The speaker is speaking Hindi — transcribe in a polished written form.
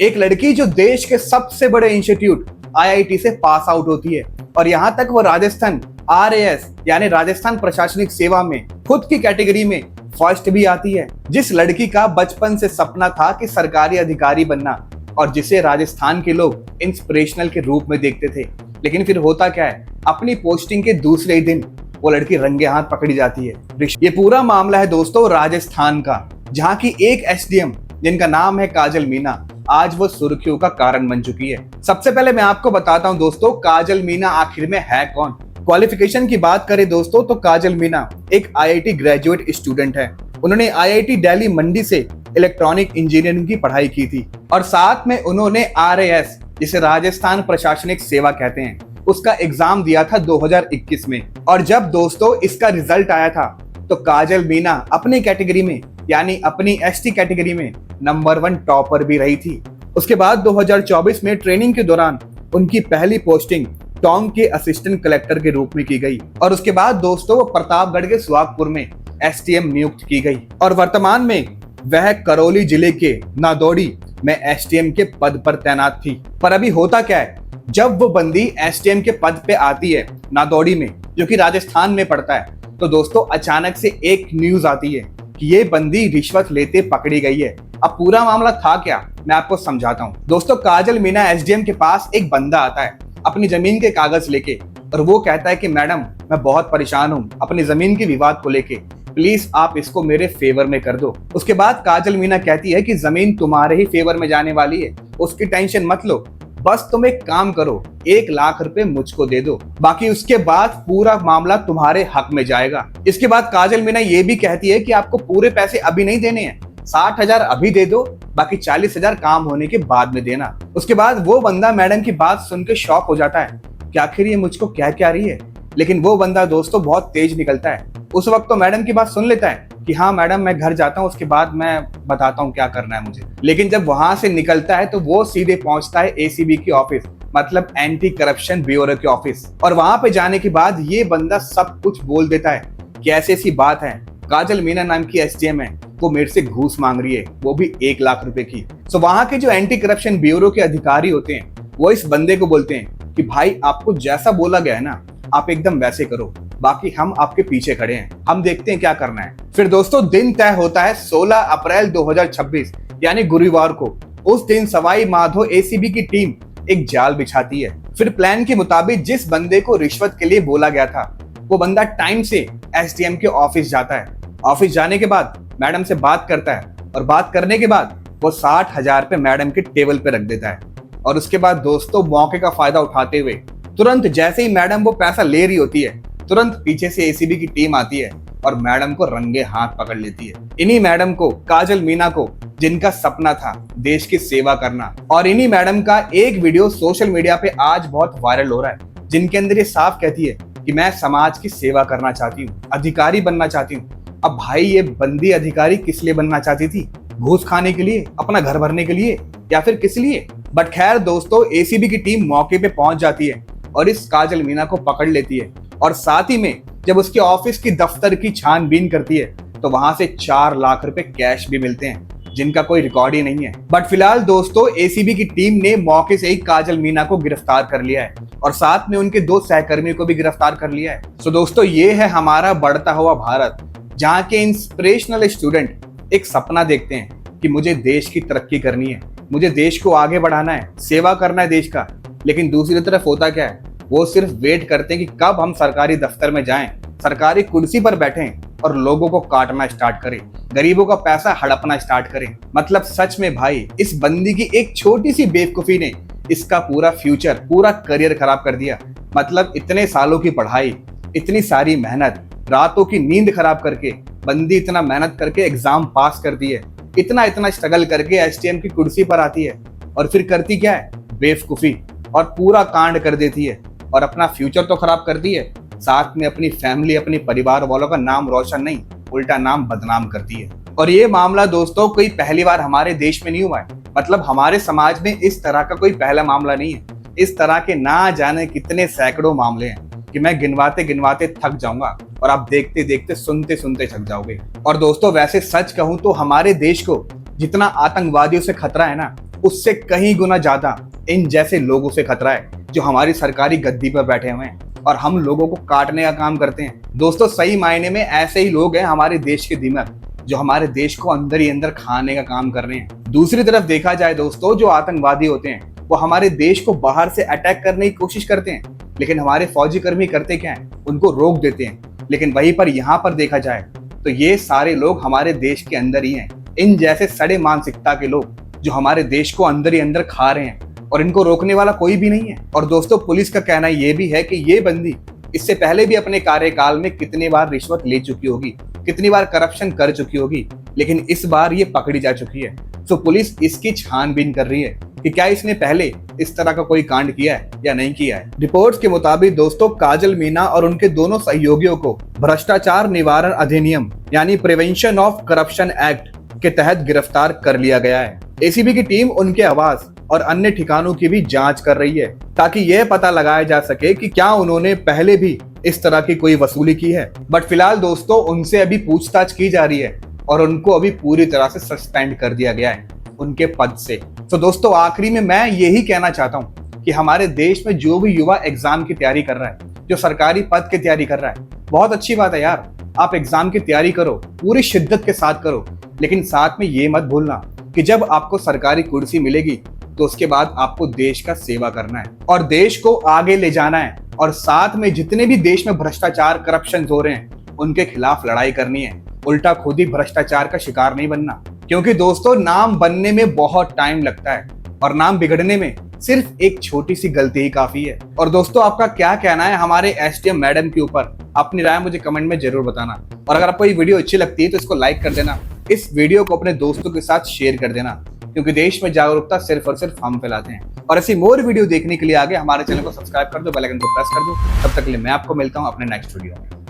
एक लड़की जो देश के सबसे बड़े इंस्टीट्यूट आईआईटी से पास आउट होती है और यहाँ तक वो राजस्थान आरएएस यानी राजस्थान प्रशासनिक सेवा में खुद की कैटेगरी में फर्स्ट भी आती है। जिस लड़की का बचपन से सपना था कि सरकारी अधिकारी बनना और जिसे राजस्थान के लोग इंस्पिरेशनल के रूप में देखते थे, लेकिन फिर होता क्या है, अपनी पोस्टिंग के दूसरे ही दिन वो लड़की रंगे हाथ पकड़ी जाती है। ये पूरा मामला है दोस्तों राजस्थान का, जहाँ की एक एसडीएम जिनका नाम है काजल मीणा आज वो सुर्खियों का कारण बन चुकी है। सबसे पहले मैं आपको बताता हूं दोस्तों, काजल मीणा आखिर में है कौन। क्वालिफिकेशन की बात करें दोस्तों तो काजल मीणा एक आईआईटी ग्रेजुएट स्टूडेंट है। उन्होंने आईआईटी दिल्ली मंडी से इलेक्ट्रॉनिक इंजीनियरिंग की पढ़ाई की थी और साथ में उन्होंने आरएएस जिसे राजस्थान प्रशासनिक सेवा कहते हैं उसका एग्जाम दिया था 2021 में। और जब दोस्तों इसका रिजल्ट आया था तो काजल मीणा अपनी कैटेगरी में यानी अपनी एसटी कैटेगरी में नंबर 1 टॉपर भी रही थी। उसके बाद 2024 में ट्रेनिंग के दौरान उनकी पहली पोस्टिंग टोंक के असिस्टेंट कलेक्टर के रूप में की गई और उसके बाद दोस्तों वो प्रतापगढ़ के सुहागपुर में एसटीएम नियुक्त की गई और वर्तमान में वह करौली जिले के नादौड़ी में एसटीएम के पद पर तैनात थी। पर अभी होता क्या है, जब वो बंदी एसटीएम के पद पे आती है नादौड़ी में, जो कि राजस्थान में पड़ता है, तो दोस्तों अचानक से एक न्यूज आती है कि ये बंदी रिश्वत लेते पकड़ी गई है। अब पूरा मामला था क्या, मैं आपको समझाता हूँ। दोस्तों काजल मीणा एसडीएम के पास एक बंदा आता है अपनी जमीन के कागज लेके और वो कहता है कि मैडम मैं बहुत परेशान हूँ अपनी जमीन के विवाद को लेके, प्लीज आप इसको मेरे फेवर में कर दो। उसके बाद काजल मीणा कहती है कि जमीन तुम्हारे ही फेवर में जाने वाली है, उसकी टेंशन मत लो, बस तुम एक काम करो, 1 लाख रुपए मुझको दे दो, बाकी उसके बाद पूरा मामला तुम्हारे हक में जाएगा। इसके बाद काजल मीणा ये भी कहती है कि आपको पूरे पैसे अभी नहीं देने हैं, 60,000 अभी दे दो, बाकी 40,000 काम होने के बाद में देना। उसके बाद वो बंदा मैडम की बात सुन के शॉक हो जाता है कि आखिर ये मुझको क्या क्या रही है, लेकिन वो बंदा दोस्तों बहुत तेज निकलता है। उस वक्त तो मैडम की बात सुन लेता है कि हाँ मैडम मैं घर जाता हूँ, उसके बाद मैं बताता हूँ क्या करना है मुझे। लेकिन जब वहां से निकलता है तो वो सीधे पहुंचता है एसीबी की ऑफिस, मतलब एंटी करप्शन ब्यूरो की ऑफिस। और वहां पे जाने के बाद ये बंदा सब कुछ बोल देता है कि ऐसी ऐसी बात है, काजल मीणा नाम की एसडीएम है, वो मेरे से घूस मांग रही है, वो भी 1 लाख रुपए की। तो वहां के जो एंटी करप्शन ब्यूरो के अधिकारी होते हैं वो इस बंदे को बोलते हैं कि भाई आपको जैसा बोला गया है ना आप एकदम वैसे करो, बाकी हम आपके पीछे खड़े हैं, हम देखते हैं क्या करना है। फिर दोस्तों दिन तय होता है 16 अप्रैल 2026 यानी गुरुवार को। उस दिन सवाई माधो एसीबी की टीम एक जाल बिछाती है। फिर प्लान के मुताबिक जिस बंदे को रिश्वत के लिए बोला गया था वो बंदा टाइम से एसडीएम के ऑफिस जाता है। ऑफिस जाने के बाद मैडम से बात करता है और बात करने के बाद वो 60,000 रुपए मैडम के टेबल पे रख देता है। और उसके बाद दोस्तों मौके का फायदा उठाते हुए तुरंत जैसे ही मैडम वो पैसा ले रही होती है, तुरंत पीछे से एसीबी की टीम आती है और मैडम को रंगे हाथ पकड़ लेती है। इन्हीं मैडम को, काजल मीणा को, जिनका सपना था देश की सेवा करना, और इन्हीं मैडम का एक वीडियो सोशल मीडिया पे आज बहुत वायरल हो रहा है, जिनके अंदर ये साफ कहती है कि मैं समाज की सेवा करना चाहती हूँ, अधिकारी बनना चाहती हूँ। अब भाई ये बंदी अधिकारी किस लिए बनना चाहती थी, घूस खाने के लिए, अपना घर भरने के लिए, या फिर किस लिए? बट खैर दोस्तों एसीबी की टीम मौके पे पहुंच जाती है और इस काजल मीणा को पकड़ लेती है और साथ ही में जब उसके ऑफिस की दफ्तर की छानबीन करती है तो वहां से 4 लाख रुपए कैश भी मिलते हैं, जिनका कोई रिकॉर्ड ही नहीं है। बट फिलहाल दोस्तों एसीबी की टीम ने मौके से ही काजल मीणा को गिरफ्तार कर लिया है और साथ में उनके 2 सहकर्मियों को भी गिरफ्तार कर लिया है। तो दोस्तों ये है हमारा बढ़ता हुआ भारत, जहाँ के इंस्पिरेशनल स्टूडेंट एक सपना देखते हैं कि मुझे देश की तरक्की करनी है, मुझे देश को आगे बढ़ाना है, सेवा करना है देश का। लेकिन दूसरी तरफ होता क्या है, वो सिर्फ वेट करते हैं कि कब हम सरकारी दफ्तर में जाएं, सरकारी कुर्सी पर बैठें और लोगों को काटना स्टार्ट करें, गरीबों का पैसा हड़पना स्टार्ट करें। मतलब सच में भाई इस बंदी की एक छोटी सी बेवकूफी ने इसका पूरा फ्यूचर, पूरा करियर खराब कर दिया। मतलब इतने सालों की पढ़ाई, इतनी सारी मेहनत, रातों की नींद खराब करके बंदी इतना मेहनत करके एग्जाम पास करती है, इतना स्ट्रगल करके एसटीएम की कुर्सी पर आती है और फिर करती क्या है, बेवकूफी, और पूरा कांड कर देती है और अपना फ्यूचर तो खराब करती है, साथ में अपनी फैमिली, अपनी परिवार वालों का नाम रोशन नहीं, उल्टा नाम बदनाम करती है। और ये मामला दोस्तों कोई पहली बार हमारे देश में नहीं हुआ है, मतलब हमारे समाज में इस तरह का कोई पहला मामला नहीं है। इस तरह के ना जाने कितने सैकड़ों मामले हैं कि मैं गिनवाते गिनवाते थक जाऊंगा और आप देखते देखते सुनते सुनते थक जाओगे। और दोस्तों वैसे सच कहूं तो हमारे देश को जितना आतंकवादियों से खतरा है ना, उससे कहीं गुना ज्यादा इन जैसे लोगों से खतरा है जो हमारी सरकारी गद्दी पर बैठे हुए हैं और हम लोगों को काटने का काम करते हैं। दोस्तों सही मायने में ऐसे ही लोग हैं हमारे देश के दिमाग, जो हमारे देश को अंदर ही अंदर खाने का काम कर रहे हैं। दूसरी तरफ देखा जाए दोस्तों, जो आतंकवादी होते हैं वो हमारे देश को बाहर से अटैक करने की कोशिश करते हैं, लेकिन हमारे फौजी कर्मी करते क्या है, उनको रोक देते हैं। लेकिन वहीं पर यहाँ पर देखा जाए तो ये सारे लोग हमारे देश के अंदर ही हैं, इन जैसे सड़े मानसिकता के लोग जो हमारे देश को अंदर ही अंदर खा रहे हैं और इनको रोकने वाला कोई भी नहीं है। और दोस्तों पुलिस का कहना ये भी है कि ये बंदी इससे पहले भी अपने कार्यकाल में कितनी बार रिश्वत ले चुकी होगी, कितनी बार करप्शन कर चुकी होगी, लेकिन इस बार ये पकड़ी जा चुकी है। तो पुलिस इसकी छानबीन कर रही है कि क्या इसने पहले इस तरह का कोई कांड किया है या नहीं किया है। रिपोर्ट्स के मुताबिक दोस्तों काजल मीणा और उनके दोनों सहयोगियों को भ्रष्टाचार निवारण अधिनियम यानी प्रिवेंशन ऑफ करप्शन एक्ट के तहत गिरफ्तार कर लिया गया है। एसीबी की टीम उनके आवास और अन्य ठिकानों की भी जांच कर रही है ताकि यह पता लगाया जा सके कि क्या उन्होंने पहले भी इस तरह की कोई वसूली की है। बट फिलहाल दोस्तों उनसे अभी पूछताछ की जा रही है और उनको अभी पूरी तरह से सस्पेंड कर दिया गया है उनके पद से। तो दोस्तों आखिरी में मैं यही कहना चाहता हूँ कि हमारे देश में जो भी युवा एग्जाम की तैयारी कर रहा है, जो सरकारी पद की तैयारी कर रहा है, बहुत अच्छी बात है यार, आप एग्जाम की तैयारी करो, पूरी शिद्दत के साथ करो, लेकिन साथ में ये मत भूलना कि जब आपको सरकारी कुर्सी मिलेगी तो उसके बाद आपको देश का सेवा करना है और देश को आगे ले जाना है और साथ में जितने भी देश में भ्रष्टाचार करप्शन हो रहे हैं उनके खिलाफ लड़ाई करनी है। उल्टा खुद ही भ्रष्टाचार का शिकार नहीं बनना, क्योंकि दोस्तों नाम बनने में बहुत टाइम लगता है और नाम बिगड़ने में सिर्फ एक छोटी सी गलती ही काफी है। और दोस्तों आपका क्या कहना है हमारे एसडीएम मैडम के ऊपर, अपनी राय मुझे कमेंट में जरूर बताना। और अगर आपको ये वीडियो अच्छी लगती है तो इसको लाइक कर देना, इस वीडियो को अपने दोस्तों के साथ शेयर कर देना, क्योंकि देश में जागरूकता सिर्फ और सिर्फ हम फैलाते हैं। और ऐसी मोर वीडियो देखने के लिए आगे हमारे चैनल को सब्सक्राइब कर दो, बेल आइकन को प्रेस कर दो। तब तक के लिए मैं आपको मिलता हूँ अपने नेक्स्ट वीडियो में।